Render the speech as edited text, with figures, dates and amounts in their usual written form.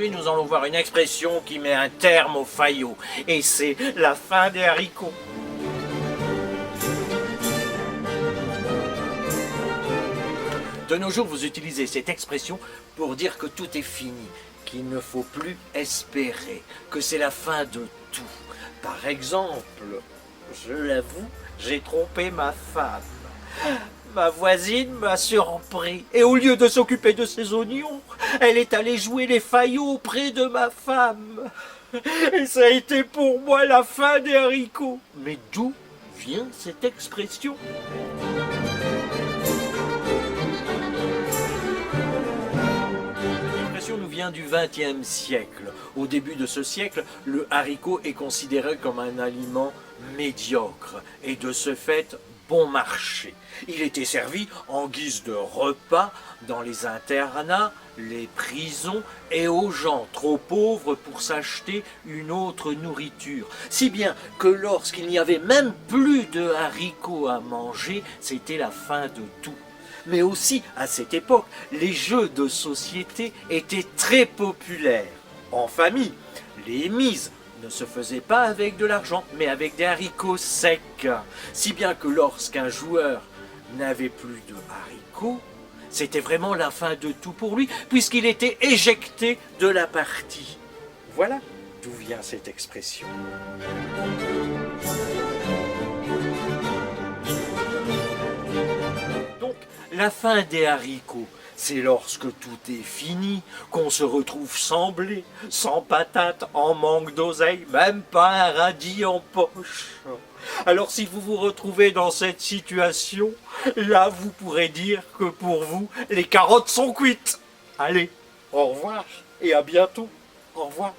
Aujourd'hui, nous allons voir une expression qui met un terme aux faillots. Et c'est la fin des haricots. De nos jours, vous utilisez cette expression pour dire que tout est fini, qu'il ne faut plus espérer, que c'est la fin de tout. Par exemple, je l'avoue, j'ai trompé ma femme. Ma voisine m'a surpris et au lieu de s'occuper de ses oignons, elle est allée jouer les faillots près de ma femme. Et ça a été pour moi la fin des haricots. Mais d'où vient cette expression ? L'expression nous vient du XXe siècle. Au début de ce siècle, le haricot est considéré comme un aliment médiocre et de ce fait bon marché. Il était servi en guise de repas dans les internats, les prisons et aux gens trop pauvres pour s'acheter une autre nourriture. Si bien que lorsqu'il n'y avait même plus de haricots à manger, c'était la fin de tout. Mais aussi, à cette époque, les jeux de société étaient très populaires. En famille, les mises ne se faisaient pas avec de l'argent, mais avec des haricots secs. Si bien que lorsqu'un joueur n'avait plus de haricots, c'était vraiment la fin de tout pour lui, puisqu'il était éjecté de la partie. Voilà d'où vient cette expression. Donc, la fin des haricots, c'est lorsque tout est fini, qu'on se retrouve sans blé, sans patates, en manque d'oseille, même pas un radis en poche. Alors si vous vous retrouvez dans cette situation, là vous pourrez dire que pour vous, les carottes sont cuites. Allez, au revoir et à bientôt. Au revoir.